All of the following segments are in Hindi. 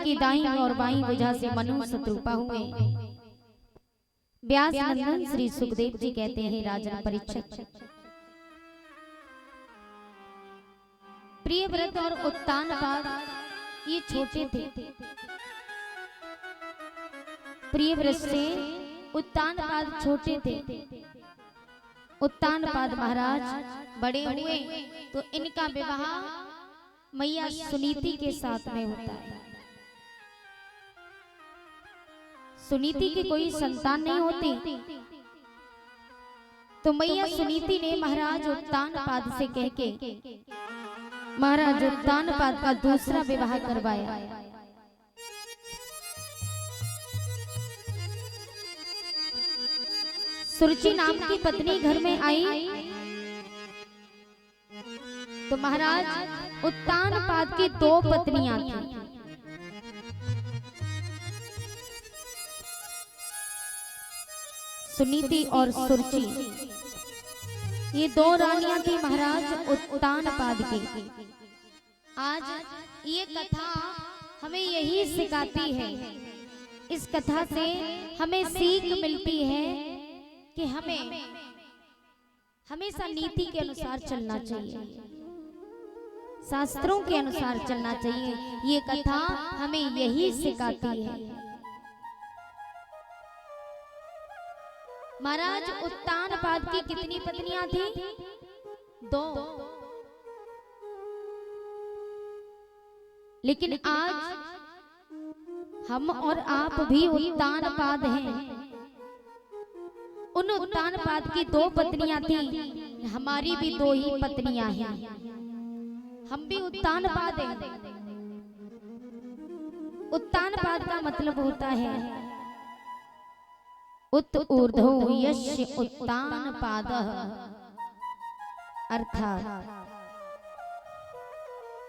की दाई और बाई भुजा से मनु शत्रुपा हुए। व्यास नंदन श्री सुखदेव जी कहते हैं, राजन परीक्षित, प्रियव्रत और उत्तानपाद ये छोटे थे। प्रियव्रत से उत्तानपाद छोटे थे। उत्तानपाद महाराज बड़े हुए तो इनका विवाह मैया सुनीति के साथ में होता है। सुनीति की कोई संतान नहीं होती, तो मैया सुनीति ने महाराज उत्तानपाद से कह के महाराज उत्तानपाद का दूसरा विवाह करवाया। सुरुचि नाम की पत्नी घर में आई तो महाराज उत्तानपाद की दो पत्नियां थी। सुनीति और सुरुचि, ये दो रानियां थी महाराज उत्तानपाद की। आज ये कथा हमें यही सिखाती है। इस कथा से हमें सीख मिलती है कि हमें हमेशा नीति के अनुसार चलना चाहिए, शास्त्रों के अनुसार चलना चाहिए। ये कथा हमें यही सिखाती है। महाराज उत्तानपाद की कितनी पत्नियां थी? दो। लेकिन आज हम और आप भी उत्तानपाद हैं। उन उत्तानपाद की दो पत्नियां थी, हमारी भी दो ही पत्नियां हैं। हम भी उत्तानपाद हैं। उत्तानपाद का मतलब होता है उत ऊर्ध्वो यस्य उत्तानपादः, अर्थात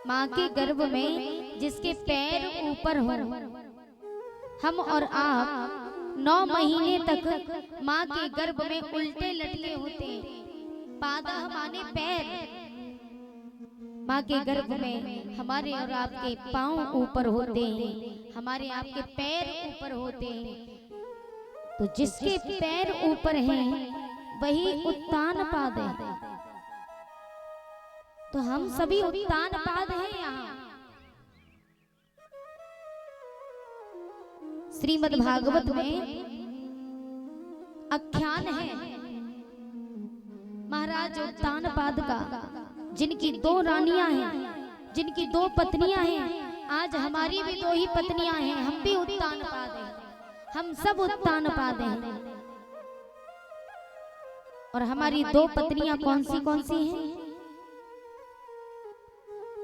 माँ के गर्भ में जिसके पैर ऊपर हो। हम और आप 9 महीने तक माँ के गर्भ में उल्टे लटके होते हैं। पादः माने पैर। माँ के गर्भ में हमारे और आपके पांव ऊपर होते हैं, हमारे आपके पैर ऊपर होते हैं। तो जिसके पैर ऊपर हैं वही उत्तानपाद है। तो हम सभी उत्तानपाद हैं। यहाँ श्रीमद् भागवत में आख्यान है महाराज उत्तानपाद का, जिनकी दो रानियां हैं, जिनकी दो पत्नियां हैं। आज हमारी भी दो ही पत्नियां हैं। हम भी उत्तानपाद हैं। हम सब उत्तानपाद हैं। और हमारी दो पत्नियां कौन सी हैं?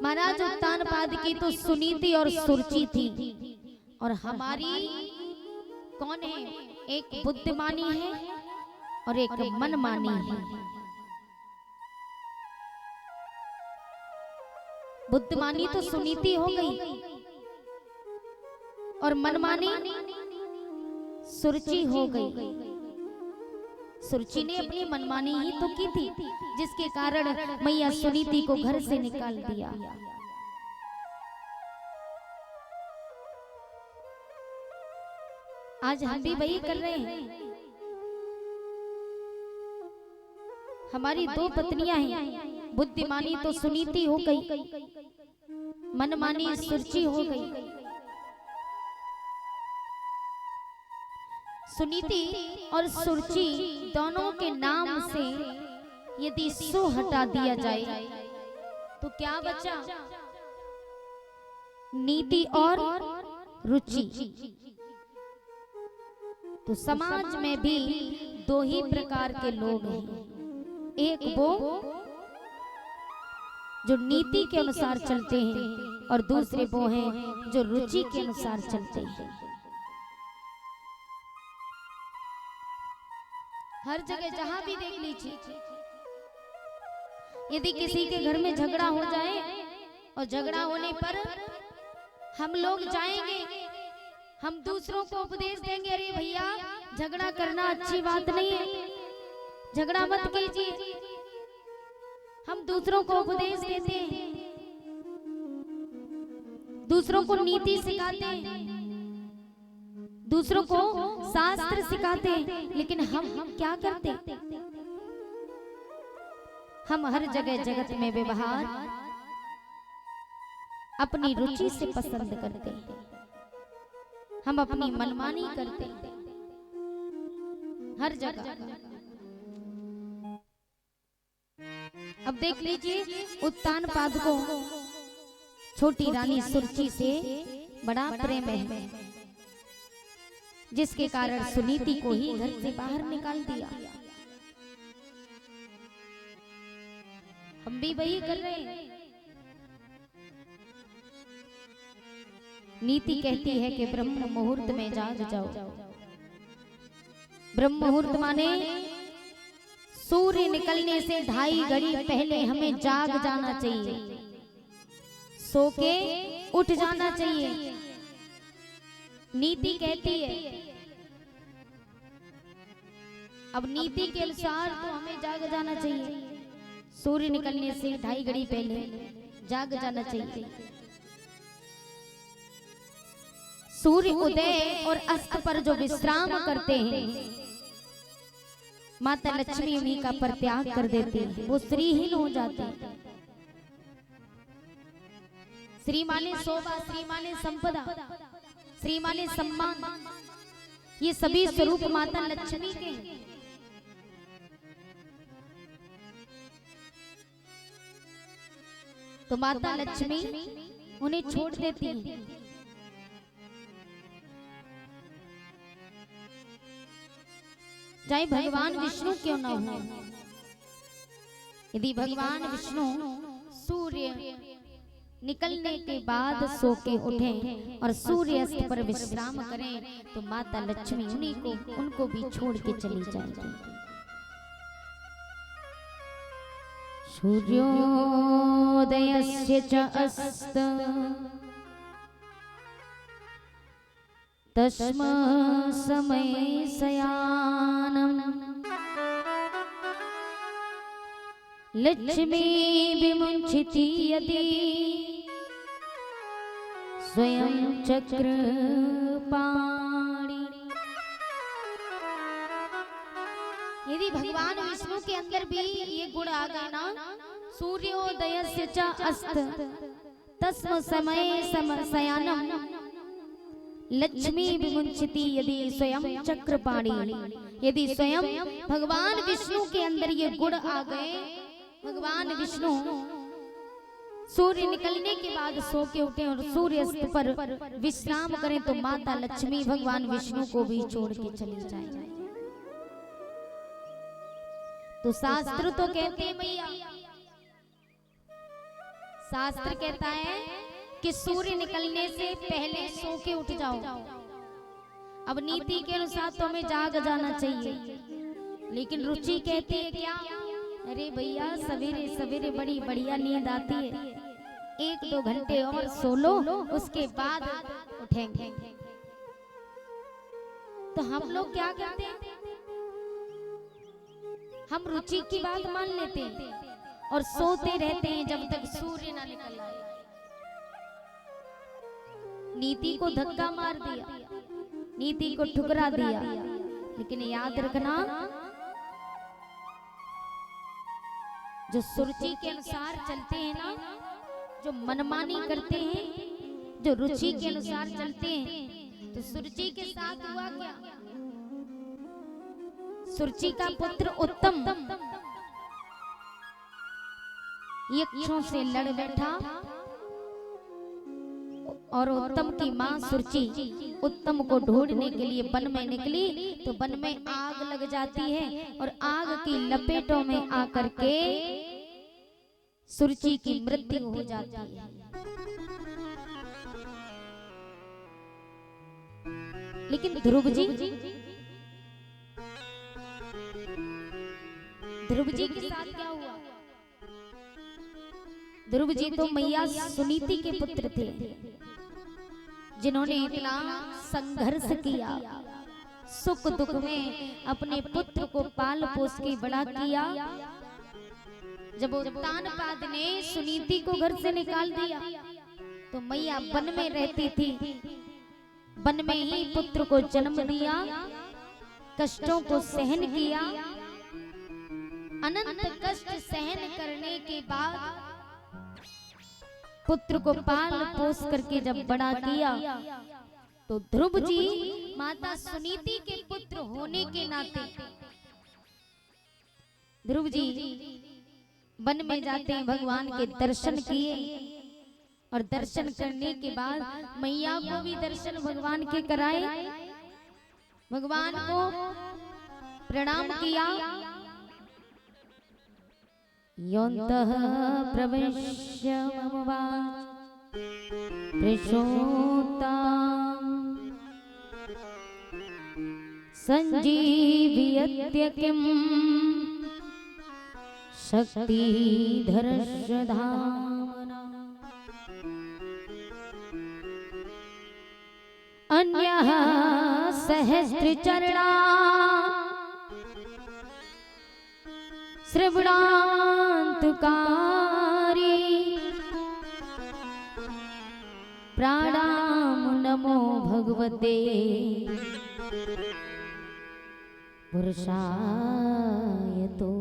महाराज उत्तानपाद की तो सुनीति और सुरुचि थी। और हमारी कौन है? एक बुद्धिमानी है और एक मनमानी है। बुद्धिमानी तो सुनीति हो गई और मनमानी सुरुचि हो गई। सुरुचि ने अपनी मनमानी ही तो की थी, जिसके कारण मैया सुनीति को घर से निकाल दिया। आज हम भी वही कर रहे हैं। हमारी दो पत्नियां हैं। बुद्धिमानी तो सुनीति हो गई, मनमानी सुरुचि हो गई। सुनीति और सुरुचि दोनों के नाम से यदि सु हटा दिया जाए तो क्या बचा? नीति और रुचि। तो समाज में भी दो ही प्रकार के लोग हैं। एक वो जो नीति के अनुसार चलते हैं और दूसरे वो हैं जो रुचि के अनुसार चलते हैं। हर जगह जहां भी देख लीजिए, यदि किसी के घर में झगड़ा हो जाए और झगड़ा होने पर हम लोग जाएंगे, हम दूसरों को उपदेश देंगे, अरे भैया झगड़ा करना अच्छी बात नहीं है, झगड़ा मत कीजिए। हम दूसरों को उपदेश देते हैं, दूसरों को नीति सिखाते हैं, दूसरों को शास्त्र सिखाते हैं, लेकिन हम क्या करते? हम हर जगह जगत में व्यवहार अपनी रुचि से पसंद करते हैं, हम अपनी मनमानी करते हैं हर जगह। अब देख लीजिए, उत्तान पाद को छोटी रानी सुरुचि से बड़ा प्रेम है, जिसके कारण सुनीति को ही घर से बाहर निकाल दिया। हम भी वही कर रहे हैं। नीति कहती है कि ब्रह्म मुहूर्त में जाग जाओ। ब्रह्म मुहूर्त माने सूर्य निकलने से 2.5 घड़ी पहले हमें जाग जाना चाहिए, सो के उठ जाना चाहिए। नीति कहती है, अब नीति के अनुसार तो हमें जाग जाना चाहिए, सूर्य निकलने से 2.5 घड़ी पहले जाग जाना चाहिए। सूर्य उदय और अस्त पर जो विश्राम करते हैं, माता लक्ष्मी उन्हीं का परित्याग कर देती है, वो श्रीहीन हो जाते हैं। श्री माने शोभा, श्री माने संपदा, श्री माने सम्मान, ये सभी स्वरूप माता लक्ष्मी के हैं। तो माता लक्ष्मी उन्हें छोड़ देती है। चाहे भगवान विष्णु क्यों न हो, यदि भगवान विष्णु सूर्य निकलने के बाद सो के उठें और सूर्य अस्त पर विश्राम करें, तो माता लक्ष्मी उन्हीं को उनको भी छोड़ के चली जाएगी। सूर्योदयस्य च अस्त तस्म समय शयानम् लक्ष्मी विमुञ्चति यदि स्वयं चक्रपाणि। यदि भगवान विष्णु के अंदर भी ये गुण आ गए ना, सूर्योदयस्य च अस्त तस्म समय शयानम् लक्ष्मी विमुञ्चति यदि स्वयं चक्रपाणि। यदि स्वयं भगवान विष्णु के अंदर ये गुण आ गए, भगवान विष्णु सूर्य निकलने के बाद सो के उठे और सूर्य अस्त पर विश्राम करें, तो माता लक्ष्मी भगवान विष्णु को भी छोड़ के चली जाएगी। तो शास्त्र तो कहते हैं भैया, शास्त्र कहता है कि सूर्य निकलने से पहले सो के उठ जाओ। अब नीति के अनुसार तो हमें जाग जाना चाहिए, लेकिन रुचि कहती है क्या, अरे भैया सवेरे सवेरे बड़ी बढ़िया नींद आती है, 1-2 घंटे और सो लो, उसके बाद उठेंगे। तो हम लोग क्या करते हैं, हम रुचि की बात मान लेते हैं और सोते रहते हैं जब तक सूर्य ना निकल आए। नीति को धक्का मार दिया, नीति को ठुकरा दिया, लेकिन याद रखना, जो सुरुचि के अनुसार चलते हैं ना, जो मनमानी करते हैं, जो रुचि के अनुसार चलते हैं, तो सुरुचि के साथ हुआ क्या, सुरुचि का पुत्र उत्तम यक्षों से लड़ बैठा और उत्तम की मां सुरुचि उत्तम को ढूंढने के लिए वन में निकली, तो वन में आग लग जाती है और आग की लपेटों में आकर के सुरुचि की मृत्यु हो जाती है। लेकिन ध्रुव जी के साथ क्या हुआ, ध्रुव जी तो मैया सुनीति के पुत्र थे, जिन्होंने इतना संघर्ष किया, सुख दुख में अपने पुत्र को पाल पोस के बड़ा किया। जब उत्तान पाद ने सुनीति को घर से निकाल दिया, तो मैया वन में रहती थी, वन में ही पुत्र को जन्म दिया, कष्टों को सहन किया। अनंत कष्ट सहन करने के बाद पुत्र को पाल पोस करके जब बड़ा किया तो ध्रुव जी माता सुनीति के पुत्र होने के नाते ध्रुव जी वन में जाते हैं, भगवान के दर्शन किए और दर्शन करने के बाद मैया को भी दर्शन भगवान के कराए, भगवान को प्रणाम किया। योऽन्तः प्रविश्य मम वाच प्रसूताम् संजीवयत्य किम् शक्तिधरस्य धामना। अन्यः सहस्रचरणा श्रवणान्तकारी प्राणाम नमो भगवते पुरुषाय तो।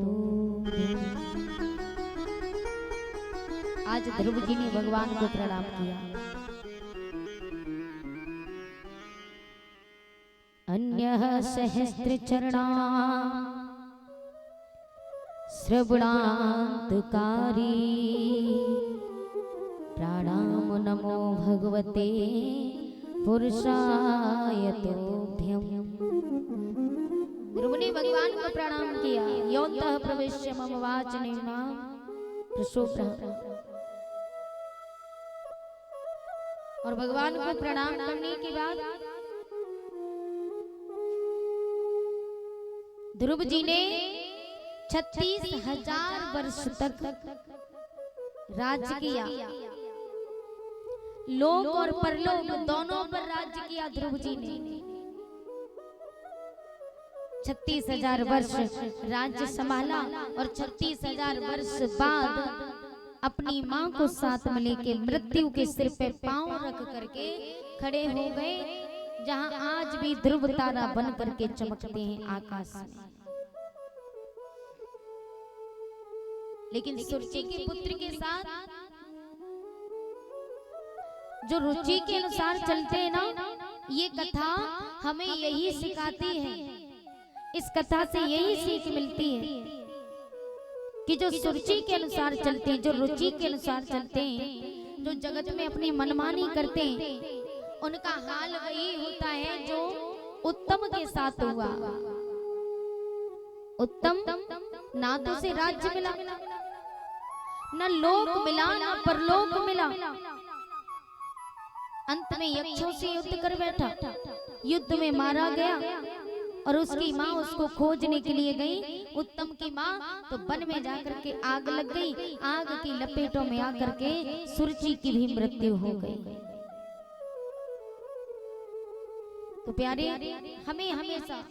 आज ध्रुव जी ने भगवान को प्रणाम किया। अन्यः सहस्रचरणा श्रवणान्तकारी प्राणाम नमो भगवते पुरुषाय तुभ्यम्। ध्रुव ने भगवान को प्रणाम किया। योऽन्तः प्रविश्य मम वाच निर्णाम प्रसूताम्। और भगवान को प्रणाम करने के बाद ध्रुव जी ने 36,000 वर्ष तक राज्य किया। लोक और परलोक दोनों पर राज्य किया ध्रुव जी ने। 36,000 वर्ष राज्य संभाला और 36,000 वर्ष बाद अपनी मां को साथ में लेके मृत्यु के सिर पे पांव रख करके खड़े हो गए, जहां आज भी ध्रुव तारा बन करके चमकते हैं आकाश में। लेकिन सुरुचि के पुत्र के साथ जो रुचि के अनुसार चलते हैं ना, ये कथा हमें यही सिखाती है। इस कथा से यही सीख मिलती है कि जो सुरुचि के अनुसार चलते हैं, जो रुचि के अनुसार चलते हैं, जो जगत में अपनी मनमानी करते हैं, उनका हाल वही होता है जो उत्तम के साथ हुआ। उत्तम ना तो उसे राज्य मिला, न लोक मिला, न परलोक मिला। अंत में यक्षों से युद्ध कर बैठा, युद्ध में मारा गया और उसकी माँ उसको खोजने के लिए गई। उत्तम की माँ तो वन में जाकर के आग लग गई, आग की लपेटों में आकर के सुरुचि की भी मृत्यु हो गई। तो प्यारे, हमें हमेशा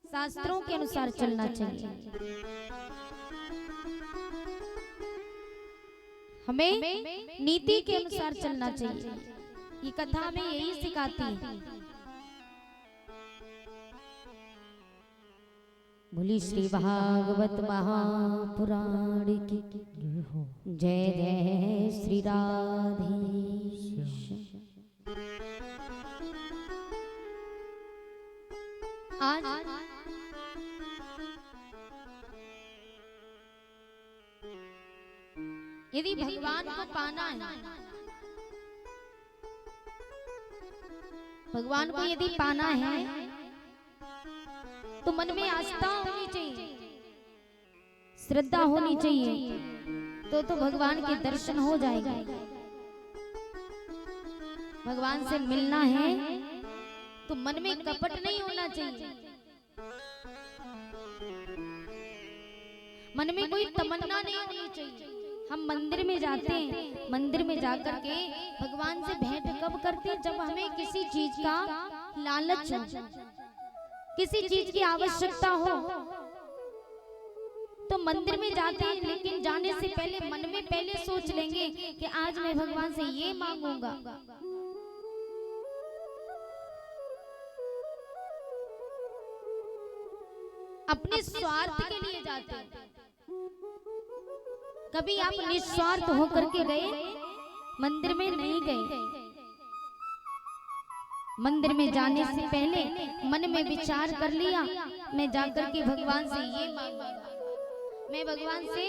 शास्त्रों के अनुसार चलना चाहिए। हमें नीति के अनुसार चलना चाहिए। ये कथा हमें यही सिखाती है। बोली श्री भागवत महापुराण की जय जय श्री राधेश। आज यदि भगवान को पाना है, भगवान को यदि पाना है तो मन में आस्था होनी चाहिए, श्रद्धा होनी चाहिए, तो भगवान के दर्शन हो जाएंगे। भगवान से मिलना है तो मन में कपट नहीं होना चाहिए, मन में कोई तमन्ना नहीं होनी चाहिए। हम मंदिर में जाते हैं, मंदिर में जाकर के भगवान से भेंट कब करते हैं? जब हमें किसी चीज का लालच हो, किसी चीज की आवश्यकता हो, तो मंदिर में जाते हैं, लेकिन जाने से पहले मन में पहले सोच लेंगे कि आज मैं भगवान से ये मांगूंगा। अपने स्वार्थ के लिए जाते हैं। कभी आप निस्वार्थ होकर के गए? मंदिर में नहीं गए। मंदिर में जाने से पहले मन में विचार कर लिया, मैं जाकर के भगवान से ये मांगूंगा, मैं भगवान से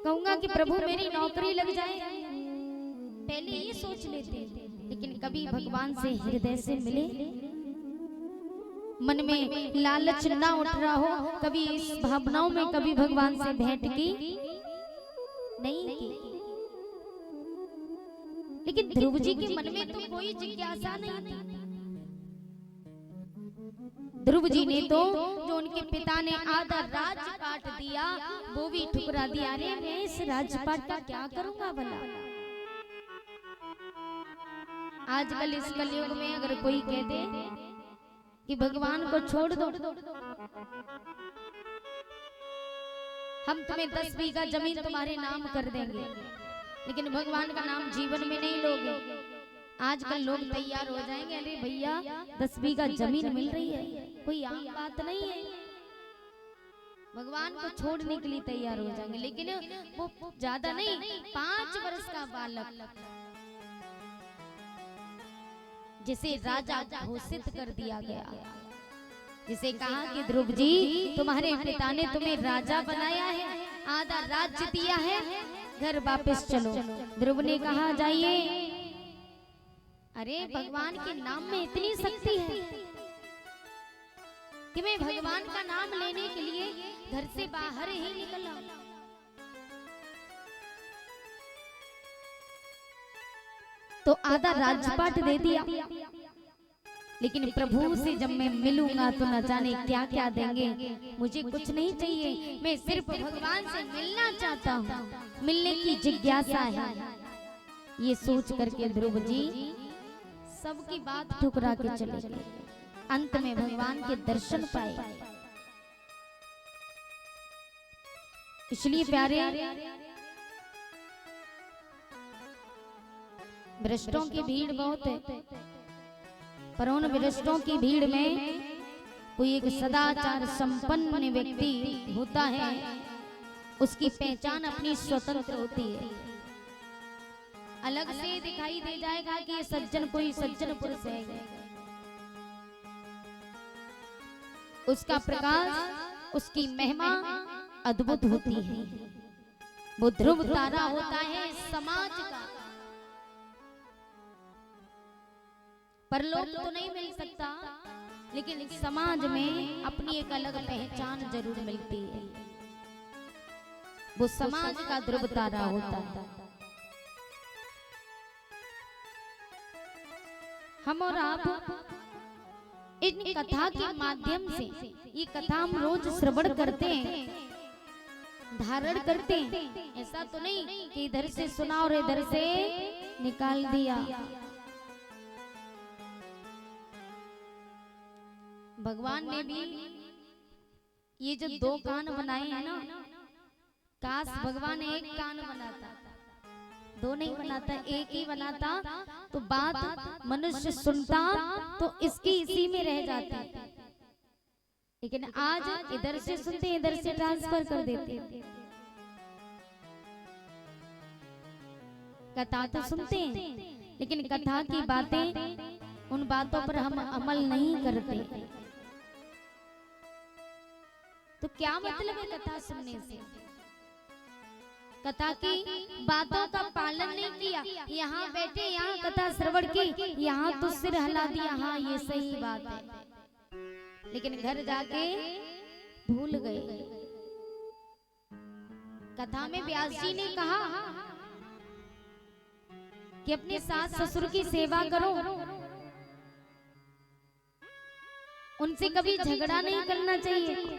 कहूंगा कि प्रभु मेरी नौकरी लग जाए। पहले ये सोच लेते, लेकिन कभी भगवान से हृदय से मिले, मन में लालच ना उठ रहा हो, कभी इस भावनाओं में कभी भगवान से भेंट की नहीं की। लेकिन ध्रुव जी के मन में तो कोई जिज्ञासा नहीं थी। ध्रुव जी ने तो जो उनके पिता ने आधा राज काट दिया वो भी ठुकरा दिया। अरे मैं इस राजपाट का क्या करूंगा भला। आजकल इस कलयुग में अगर कोई कह दे कि भगवान को छोड़ दो, हम तुम्हें 10 बीघा जमीन तुम्हारे नाम कर देंगे, लेकिन भगवान का नाम जीवन में नहीं लोगे। आजकल लोग तैयार हो जाएंगे, अरे भैया 10 बीघा जमीन मिल रही है, कोई आम बात नहीं है, भगवान को छोड़ने के लिए तैयार हो जाएंगे। लेकिन वो ज्यादा नहीं, 5 वर्ष का बालक जिसे राजा घोषित कर दिया गया, जिसे कहा कि ध्रुव जी तुम्हारे पिता ने तुम्हें राजा बनाया है, आधा राज्य दिया है, घर वापस चलो। ध्रुव ने कहा जाइए। अरे भगवान के नाम में इतनी शक्ति है कि मैं भगवान का नाम लेने के लिए घर से बाहर ही निकला। तो आधा राजपाट दे दिया, लेकिन प्रभु से जब मैं मिलूंगा तो न जाने क्या क्या देंगे। मुझे कुछ नहीं चाहिए, मैं सिर्फ भगवान से मिलना चाहता हूँ, मिलने की जिज्ञासा है। ये सोच करके ध्रुव जी सबकी बात ठुकरा के चले गए। अंत में भगवान के दर्शन पाए। इसलिए प्यारे, भ्रष्टों की भीड़ बहुत है, पर उन भ्रष्टों की भीड़ में कोई एक सदाचार संपन्न व्यक्ति होता है, उसकी पहचान अपनी स्वतंत्र होती है। अलग से दिखाई दे जाएगा कि ये सज्जन कोई सज्जन पुरुष है, उसका प्रकाश, उसकी महिमा अद्भुत होती है। वो ध्रुव तारा होता है समाज का। परलोक तो नहीं मिल सकता, लेकिन समाज में अपनी एक अलग पहचान जरूर मिलती है। वो समाज का ध्रुव तारा होता है। हम और आप इन कथा के माध्यम से, ये कथा हम रोज श्रवण करते हैं, धारण करते हैं। ऐसा तो नहीं कि इधर से सुना और इधर से निकाल दिया। भगवान ने भी ये जो 2 कान बनाए हैं ना, काश भगवान एक कान बनाता, 2 नहीं बनाता, एक ही बनाता, तो बात मनुष्य सुनता तो इसकी इसी में रह जाती। लेकिन आज इधर से सुनते, इधर से ट्रांसफर कर देते। कथा तो सुनते हैं, लेकिन कथा की बातें, उन बातों पर हम अमल नहीं करते। तो क्या मतलब है कथा सुनने से? कथा की बातों का पालन नहीं किया, यहाँ बैठे, यहाँ कथा श्रवण की, यहाँ तो सिर हिला दिया, हाँ ये सही बात है, लेकिन घर जाके भूल गए। कथा में व्यास जी ने कहा कि अपने सास ससुर की सेवा करो, उनसे कभी झगड़ा नहीं करना चाहिए,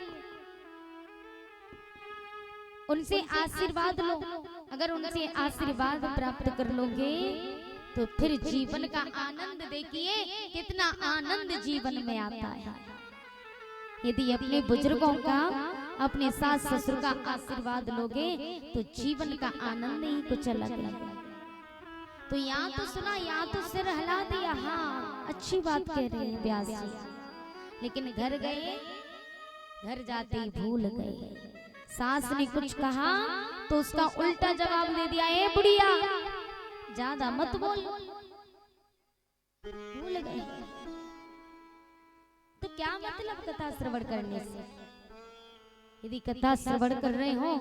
उनसे आशीर्वाद लो। अगर उनसे आशीर्वाद प्राप्त कर लोगे तो फिर जीवन का आनंद देखिए, कितना आनंद जीवन में आता है। यदि अपने बुजुर्गों का अपने सास ससुर का आशीर्वाद लोगे तो जीवन का आनंद ही कुछ अलग है। तो यहाँ तो सुना, यहाँ तो सिर हिला दिया, हाँ अच्छी बात कह रहे हैं व्यास जी, लेकिन घर गए, घर जाते ही भूल गए। सास ने कुछ कहा तो उसका उल्टा जवाब दे दिया, ए बुढ़िया ज्यादा मत बोल, भूल गए। तो क्या मतलब कथा श्रवण करने से? यदि कथा श्रवण कर रहे हो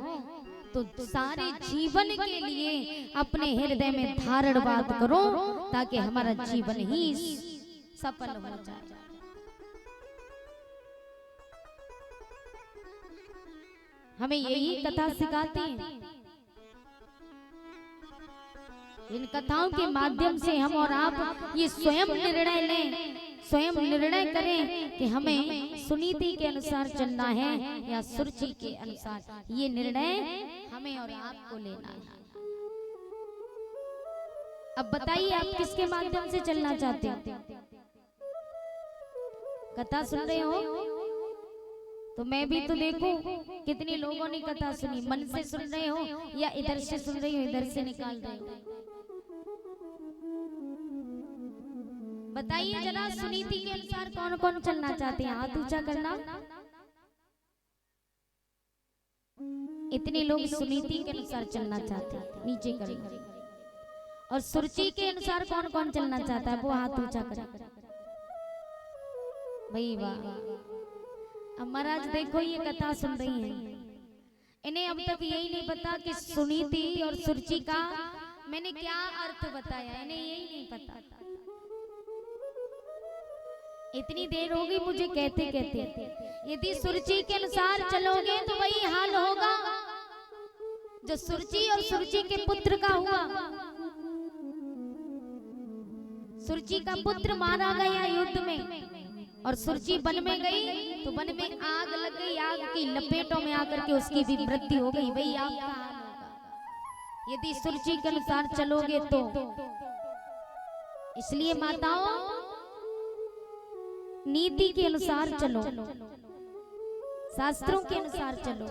तो सारे जीवन के लिए अपने हृदय में धारण बात करो, ताकि हमारा जीवन ही सफल हो जाए। हमें यही कथा सिखाती है। इन कथाओं के माध्यम से हम और आप ये स्वयं निर्णय लें, स्वयं निर्णय करें कि हमें सुनीति के अनुसार चलना है या सुरुचि के अनुसार। ये निर्णय हमें और आपको लेना है। अब बताइए आप किसके माध्यम से चलना चाहते हो? कथा सुन रहे हो तो मैं भी तो देखूं कितने लोगों ने कथा सुनी। मन से सुन रहे हो या इधर से सुन रही हो, इधर से निकाल रहे हो? बताइए जरा, सुनीति के अनुसार कौन कौन चलना चाहते हैं? हाथ ऊंचा करना। इतने लोग सुनीति के अनुसार चलना चाहते हैं, नीचे करें। और सुरुचि के अनुसार कौन कौन चलना चाहता है? वो हाथ ऊंचा करें। भाई वाह, अब महाराज देखो ये कथा सुन रही हैं, इन्हें अब तक यही नहीं पता कि सुनीति और सुरुचि का मैंने क्या अर्थ बताया, इन्हें यही नहीं पता। इतनी देर हो गई मुझे कहते कहते। यदि सुरुचि के अनुसार चलोगे तो वही हाल होगा जो सुरुचि और सुरुचि के पुत्र का हुआ। सुरुचि का पुत्र मारा गया युद्ध में और सुरुचि वन में गई तो वन में आग लग गई, आग की लपेटों में आकर के उसकी भी मृत्यु हो गई। वही आपका हाल होगा यदि सुरुचि के अनुसार चलोगे तो। इसलिए माताओं, नीति के अनुसार चलो, शास्त्रों के अनुसार चलो।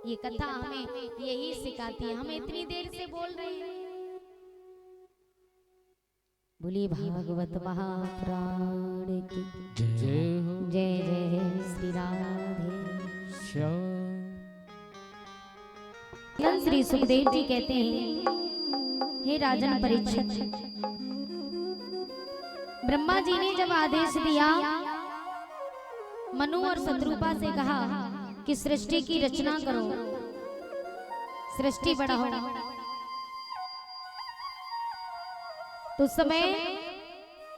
ये कथा हमें यही सिखाती है। हम इतनी देर से बोल रहे हैं। बोलिए भागवत महापुराण की जय हो। जय जय श्री राधे श्याम। श्री सुखदेव जी कहते हैं, हे राजन परीक्षित, ब्रह्मा जी ने जब आदेश दिया, मनु और शत्रुपा से कहा कि सृष्टि की रचना करो, सृष्टि बढ़ाओ, तो उस समय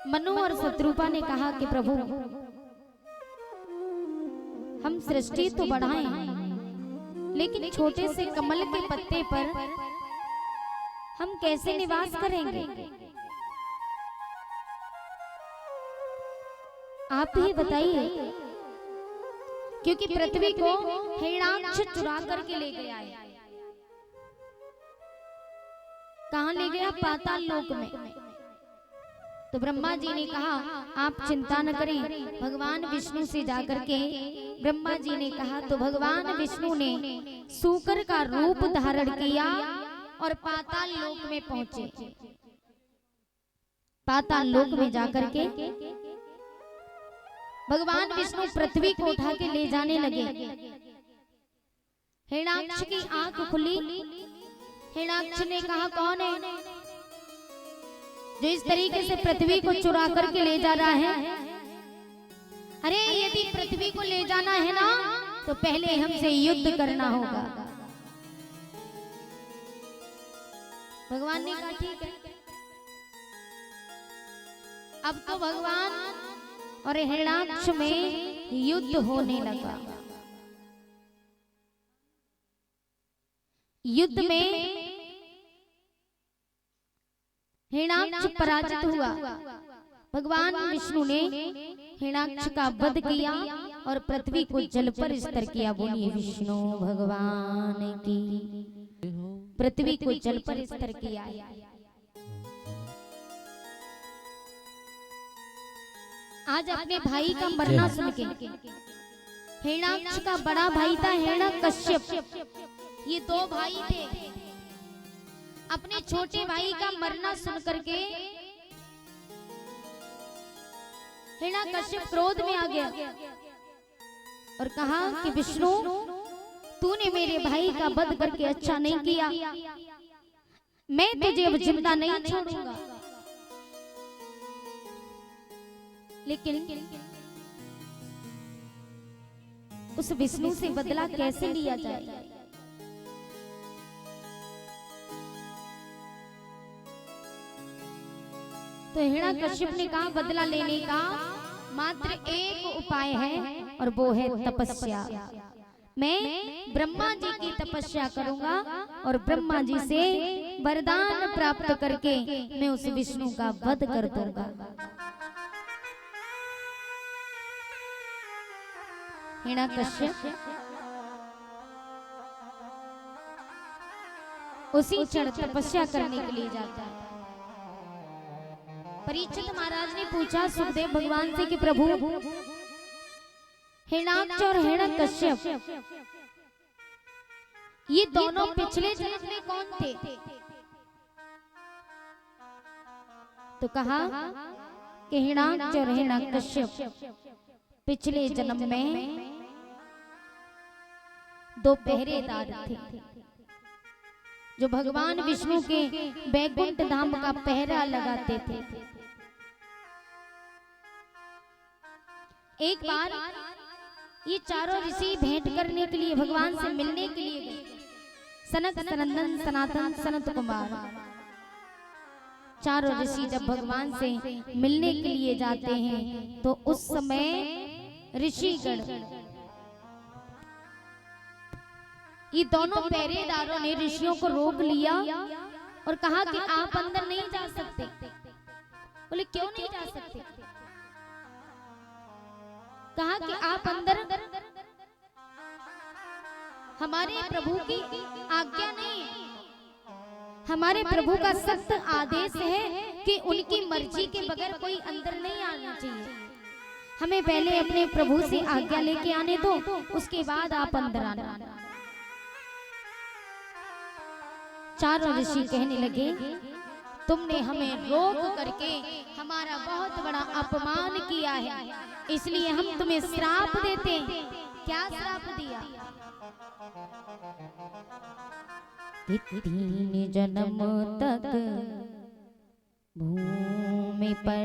मनु और शत्रुपा ने कहा कि प्रभु हम सृष्टि तो बढ़ाएं, लेकिन छोटे से कमल के पत्ते पर हम कैसे निवास करेंगे? आप ही बताइए, क्योंकि पृथ्वी को हिरण्याक्ष चुरा करके ले गया है। कहां ले गया? पाताल लोक में। तो ब्रह्मा जी ने कहा आप चिंता न करें, भगवान विष्णु से जाकर के ब्रह्मा जी ने कहा, तो भगवान विष्णु ने सूकर का रूप धारण किया और पाताल लोक में पहुंचे। पाताल लोक में जाकर के भगवान विष्णु पृथ्वी को उठा के ले जाने लगे। हिरण्याक्ष की आंख खुली। हिरण्याक्ष ने कहा कौन है जो इस तरीके से पृथ्वी को चुरा करके ले जा रहा है? अरे यदि पृथ्वी को ले जाना है ना तो पहले हमसे युद्ध करना होगा। भगवान ने कहा ठीक है। अब तो भगवान और हिरण्याक्ष में युद्ध होने लगा। युद्ध में हिरण्याक्ष पराजित हुआ। भगवान विष्णु ने हिरण्याक्ष का वध किया और पृथ्वी को जल पर स्तर किया। बोलिए विष्णु भगवान की। पृथ्वी को जल पर स्तर किया। आज अपने भाई का मरना सुन के हिरण्याक्ष का बड़ा भाई था हिरण्यकश्यप। ये दो भाई थे। अपने छोटे भाई का मरना सुन करके हिरण्याकश्यप क्रोध में आ गया और कहा कि विष्णु, तूने मेरे भाई का वध करके अच्छा नहीं किया, मैं तुझे अब जिंदा नहीं छोड़ूंगा। लेकिन उस विष्णु से बदला कैसे लिया जाए? तो हिरण्याकश्यप ने कहा बदला लेने का मात्र एक उपाय है और वो है तपस्या। मैं ब्रह्मा जी की तपस्या करूंगा और ब्रह्मा जी से वरदान प्राप्त करके मैं उस विष्णु का वध कर दूंगा। हिरण्याकश्यप उसी क्षण तपस्या करने के लिए जाता है। परीक्षित महाराज ने पूछा सुखदेव भगवान से कि प्रभु, हिरण्याक्ष और हिरण्यकश्यप ये दोनों पिछले जन्म में कौन थे? तो कहा कि हिरण्याक्ष और हिरण्यकश्यप पिछले जन्म में दो पहरेदार थे जो भगवान विष्णु के वैकुंठ धाम का पहरा लगाते थे। एक बार ये चारों ऋषि भेंट करने के लिए भगवान से मिलने के लिए गए। सनक, सनंदन, सनातन, सनत कुमार चारों ऋषि जब भगवान से मिलने के लिए जाते हैं तो उस समय ऋषिगण ये दोनों पहरेदारों ने ऋषियों को रोक लिया और कहा कि आप अंदर नहीं जा सकते। बोले क्यों नहीं जा सकते? कहा कि आप अंदर हमारे प्रभु की आज्ञा नहीं है। हमारे प्रभु का सख्त आदेश है कि उनकी मर्जी के बगैर कोई अंदर नहीं आना चाहिए। हमें पहले अपने प्रभु से आज्ञा लेके आने दो, उसके बाद आप अंदर आना। चारों ऋषि कहने लगे तुमने हमें रोक करके हमारा बहुत बड़ा अपमान किया है, इसलिए हम तुम्हें श्राप देते हैं। क्या श्राप दिया? 3 जन्म तक भूमि पर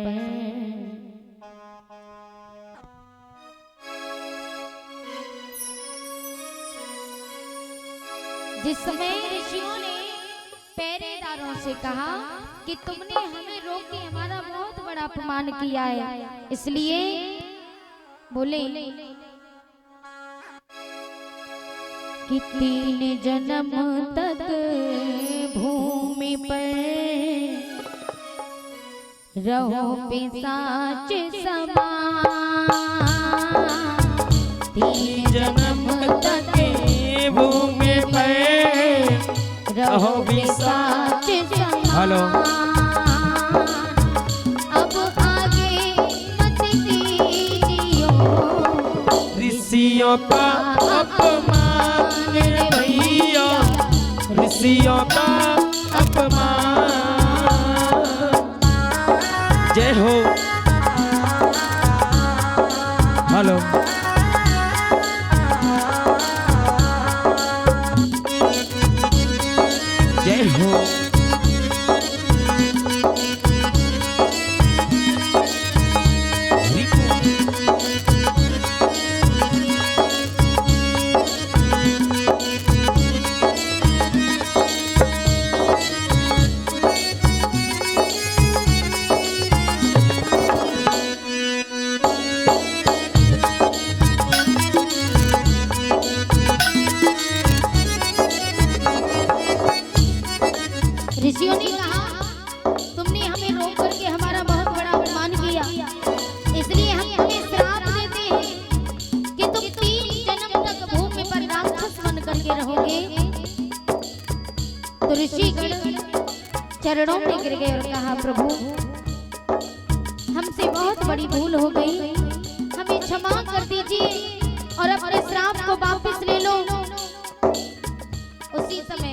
जिस समय ऋषियों ने पहरेदारों से कहा कि तुमने हमें रोक के हमारा बहुत बड़ा अपमान किया है, इसलिए बोले कि 3 जन्म तक भूमि पर रहो पिशाच समान। 3 जन्म तक भूमि पर रहो पिशाच समान। हेलो, अब आगे मत कीजियो ऋषियों का अपमान भैया, ऋषियों का अपमान। जय हो। हेलो, जय हो। ऋषियों ने कहा तुमने हमें रोक करके हमारा बहुत बड़ा अपमान किया, इसलिए हम तुम्हें श्राप देते हैं कि तुम 3 जन्म तक भूमि पर राक्षस बन करके रहोगे। तो ऋषिगण चरणों में गिर गए और कहा प्रभु, हमसे बहुत बड़ी भूल हो गई, हमें क्षमा कर दीजिए। और अपने श्राप को वापस ले लो। उसी समय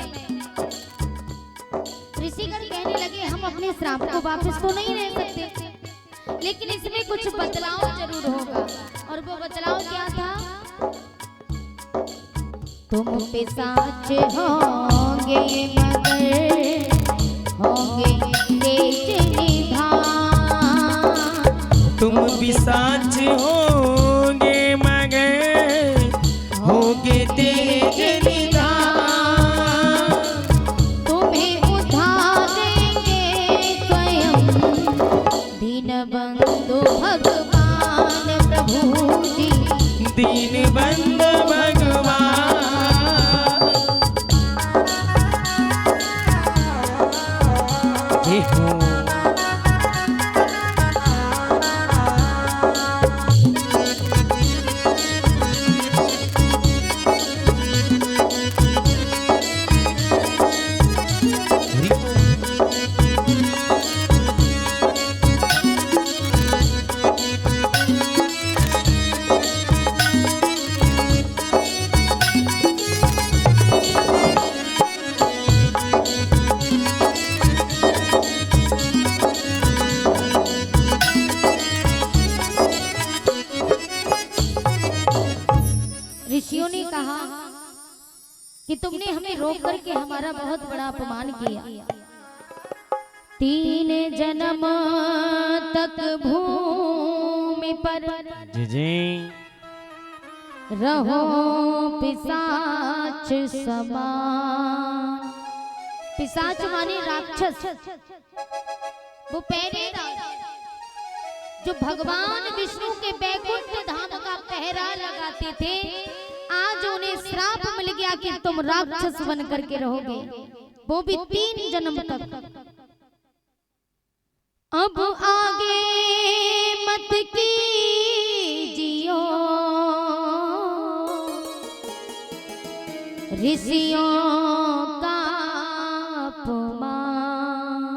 ऋषिगण कहने लगे हम अपने श्राप को वापस तो नहीं ले सकते, लेकिन इसमें कुछ बदलाव जरूर होगा। और वो बदलाव क्या था? तुम पिशाच होंगे मगर होंगे तेज निधान। तुम पिशाच होंगे मगर होंगे तेज निधान। तुम्हें उधार देंगे स्वयं दीनबंधु भगवान प्रभु जी। दीनबंधु भगवान जय हो। ऋषियों ने कहा कि तुमने हमें रोक करके हमारा बहुत बड़ा अपमान किया। 3 जन्म तक भूमि पर जी जी रहो पिशाच समान। पिशाच माने राक्षस, वो पहरेदार जो भगवान विष्णु के बैकुंठ धाम का पहरा लगाते थे। आज उन्हें श्राप मिल गया कि तुम राक्षस बन करके रहोगे, वो भी 3 जन्म तक। अब आगे मत कीजियो ऋषियों का अपमान।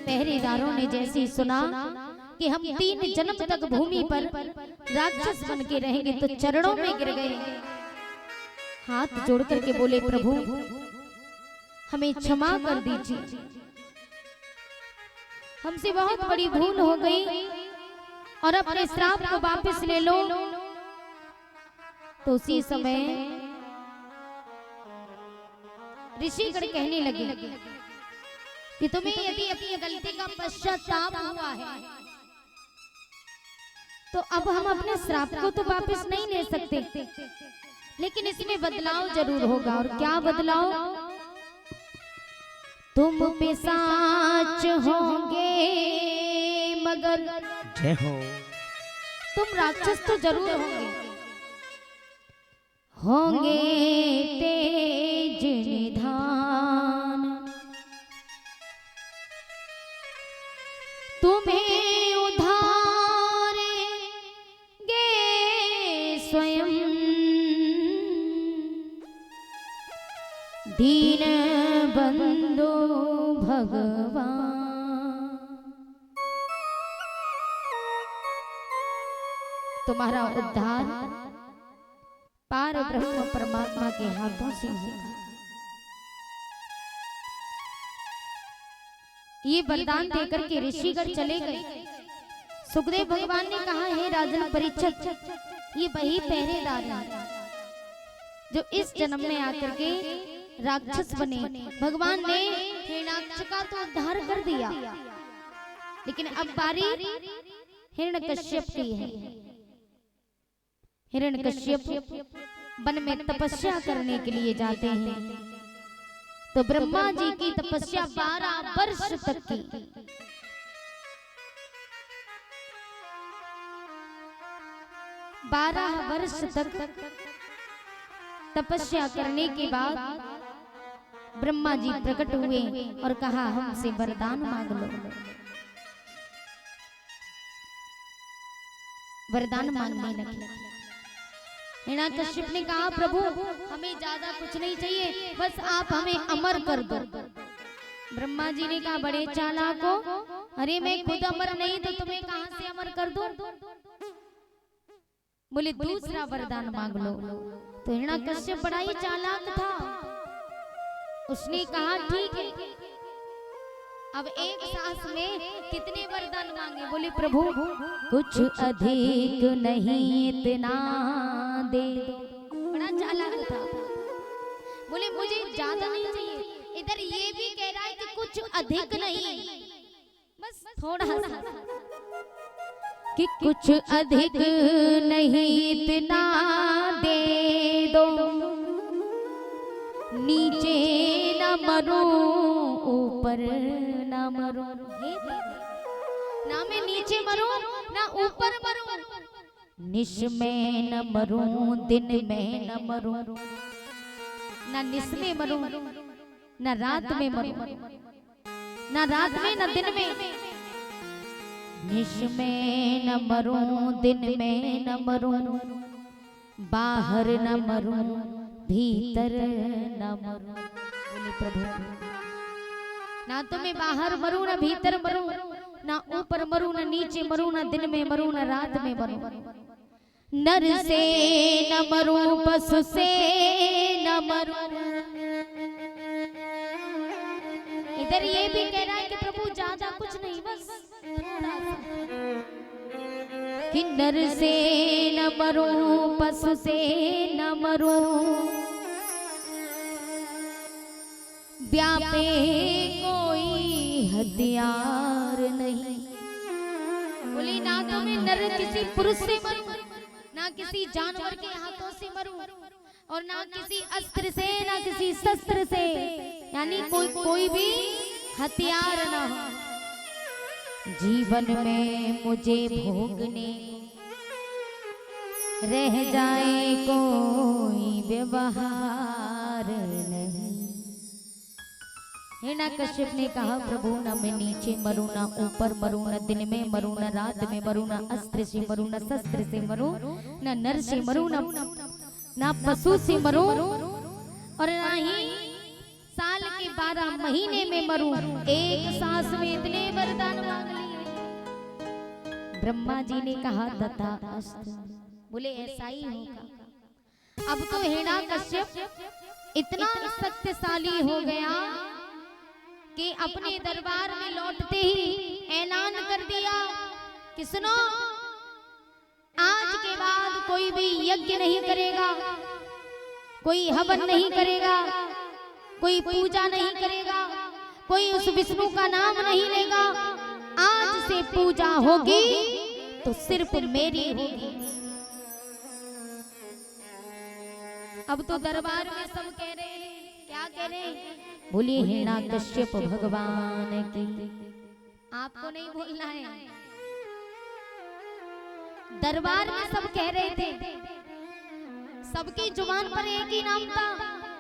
पहरेदारों ने जैसे सुना कि हम 3 जन्म तक भूमि पर राक्षस बन के रहेंगे तो चरणों में गिर गए, हाथ जोड़ करके बोले प्रभु हमें क्षमा कर दीजिए, हमसे बहुत बड़ी भूल हो गई और अपने श्राप को वापस ले लो। तो उसी समय ऋषिगण कहने लगे कि तुम्हें यदि अपनी गलती का पश्चाताप हुआ है तो अब हम अपने श्राप को तो वापस नहीं ले सकते, लेकिन इसमें बदलाव जरूर होगा। और क्या बदलाव? तुम पिशाच होंगे मगर जय हो। तुम राक्षस तो जरूर होंगे, होंगे तेज निधान। तुम्हें उधारेंगे स्वयं दीन बंधु भगवान। तुम्हारा उद्धार पार ब्रह्म परमात्मा के हाथों से होगा। ये वरदान देकर के ऋषिगण चले गए। सुखदेव भगवान ने कहा है राजन परीक्षित, ये वही पहरेदार है जो इस जन्म में आकर के राक्षस बने। भगवान ने हिरण्याक्ष का तो उद्धार कर दिया, लेकिन अब बारी हिरण्यकश्यप की है। हिरण्यकश्यप वन में तपस्या करने के लिए जाते हैं, तो ब्रह्मा जी की तपस्या 12 वर्ष तक की। 12 वर्ष तक तपस्या करने के बाद ब्रह्मा जी प्रकट हुए और कहा हमसे वरदान मांग लो। वरदान मांगने लगे। हिरण्याकश्यप ने कहा प्रभु हमें ज्यादा कुछ नहीं चाहिए, बस आप हमें अमर कर दो। ब्रह्मा जी ने कहा बड़े चालाक हो, अरे मैं खुद अमर नहीं तो तुम्हें कहां से अमर कर दूं? बोले दूसरा वरदान मांग लो। तो हिरण्यकश्यप बड़ा ही चालाक था, उसने कहा ठीक है, अब एक सांस में कितने वरदान मांगे? बोले प्रभु कुछ अधिक नहीं इतना दे। बड़ा चालाक था, बोले मुझे ज्यादा नहीं चाहिए। इधर ये भी कह रहा है कि कुछ अधिक नहीं, बस थोड़ा सा, कि कुछ अधिक नहीं इतना दे दो, नीचे न मरूं ऊपर न मरूं, ना मैं नीचे मरूं ना ऊपर मरूं, निश में न मरूं दिन में न मरूं, ना निश में मरूं ना रात में मरूं, ना रात में ना दिन में, निश में न मरूं दिन में न मरूं, बाहर न मरूं भीतर न मरूं। बोले प्रभु ना तो मैं बाहर मरूं ना भीतर मरूं, ना ऊपर मरूं ना नीचे मरूं, ना दिन में मरूं ना रात में मरूं, नर से न मरूं पशु से न मरूं। इधर ये भी कह रहा है कि प्रभु ज्यादा कुछ नहीं, बस थोड़ा सा, कि नर से न मरूं पशु से न मरूं, व्यापे कोई हथियार नहीं। बोली ना तो मैं नर किसी पुरुष से मरूं, ना किसी जानवर के हाथों से मरूं, और ना किसी अस्त्र से ना किसी शस्त्र से, यानी कोई भी हथियार ना हो। जीवन में मुझे भोगने रह जाए कोई व्यवहार नहीं। हिरण्यकश्यप ने कहा प्रभु ना मैं नीचे मरूं ना ऊपर मरूं, ना दिन में मरूं ना रात में मरूं, ना अस्त्र से मरूं ना शस्त्र से मरूं, ना नर से मरूं ना पशु से मरूं, और ना ही साल के 12 महीने में मरूं। एक सांस में इतने वरदान मांग लिए। ब्रह्मा जी ने कहा तथास्तु। बोले ऐसा ही होगा। अब तो हिरण्यकश्यप इतना शक्तिशाली हो गया कि अपने दरबार में लौटते ही ऐलान कर दिया कि सुनो, आज के बाद कोई भी यज्ञ नहीं करेगा, कोई हवन नहीं करेगा, कोई पूजा नहीं करेगा, कोई उस विष्णु का नाम नहीं लेगा। आज से पूजा होगी तो सिर्फ मेरी होगी। अब तो दरबार में सब कह रहे हैं, क्या कह रहे हैं? बोलिए हिरण्यकश्यप भगवान की। आपको नहीं बोलना है, दरबार में सब कह रहे थे, सबकी जुबान पर एक ही नाम था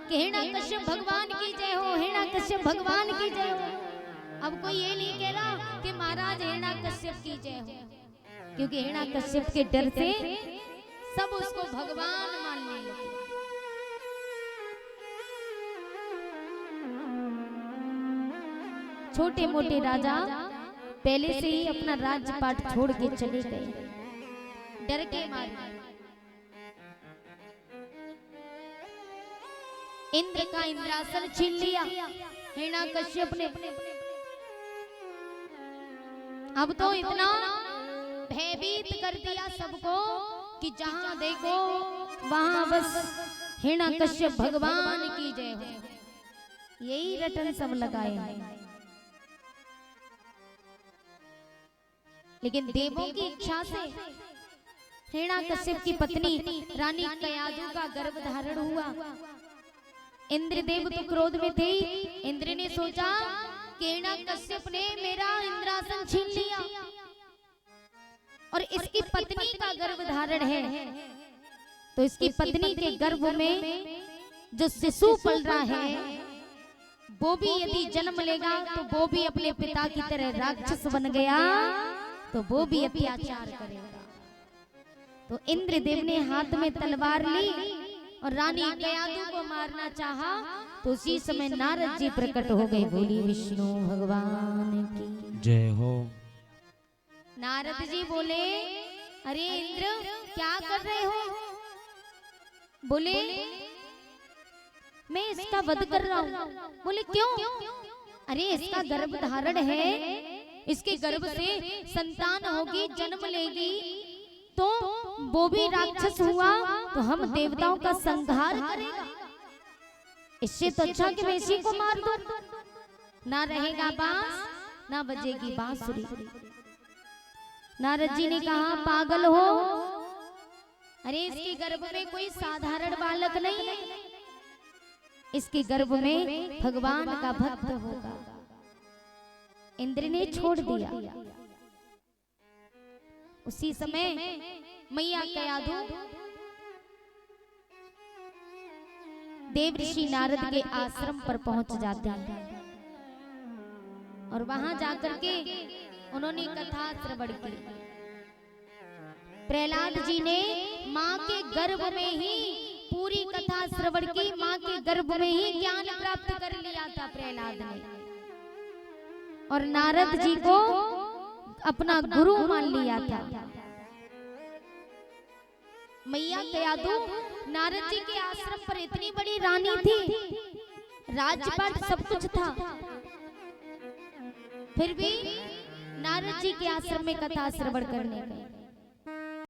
कि हिरण्यकश्यप भगवान की जय हो, हिरण्यकश्यप भगवान की जय हो। अब कोई ये नहीं कह रहा कि महाराज हिरण्यकश्यप की जय हो, क्योंकि हिरण्यकश्यप के डर से सब उसको भगवान मानने लगे। छोटे मोटे राजा पहले से ही अपना राजपाट छोड़ के चले गए, डर के मारे। इंद्र का इंद्रासन छीन लिया हिरण्यकश्यप ने। अब तो इतना भयभीत कर दिया सबको कि जहां देखो वहां बस हिरण्यकश्यप भगवान की जय हो, यही रटन सब लगाए हैं। लेकिन देवों की इच्छा से हिरण्यकश्यप की पत्नी रानी कयाधु का गर्भ धारण हुआ। इंद्रदेव तो क्रोध में थे। इंद्र ने सोचा कि हिरण्यकश्यप ने मेरा इंद्रासन छीन लिया और इसकी पत्नी का गर्भ धारण है, तो इसकी पत्नी के गर्भ में जो शिशु पल रहा है वो भी यदि जन्म लेगा तो वो भी अपने पिता की तरह राक्षस बन गया, तो वो भी अत्याचार करेगा। तो इंद्रदेव ने हाथ में तलवार ली और रानी कयाधु को मारना चाहा, तो उसी समय नारद जी प्रकट हो गए। बोली विष्णु भगवान की जय हो। नारद जी बोले अरे इंद्र क्या कर रहे हो? बोले मैं इसका वध कर रहा हूँ। बोले क्यों? अरे इसका गर्भ धारण है, इसके गर्भ से संतान होगी, जन्म लेगी, तो वो भी राक्षस हुआ तो हम देवताओं का संहार करेगा। इससे तो अच्छा कि मैं इसी को मार दूं। ना रहेगा बांस, ना बजेगी बांसुरी। नारद जी ने कहा पागल हो, अरे इसके गर्भ में कोई साधारण बालक नहीं है, इसके गर्भ में भगवान का भक्त होगा। इंद्र ने छोड़ दिया। उसी समय मैया कयाधु देवऋषि नारद के आश्रम पर पहुंच जाते हैं और वहां जाकर के उन्होंने कथा श्रवण की। प्रहलाद जी ने मां के गर्भ में ही पूरी कथा श्रवण की, मां के गर्भ में ही ज्ञान प्राप्त कर लिया था प्रहलाद ने, और नारद जी को अपना गुरु मान लिया था। मैया कयाधु नारद जी के आश्रम पर इतनी बड़ी रानी थी, राजपाट सब कुछ था, फिर भी नारद जी के आश्रम में कथा श्रवण करने गए।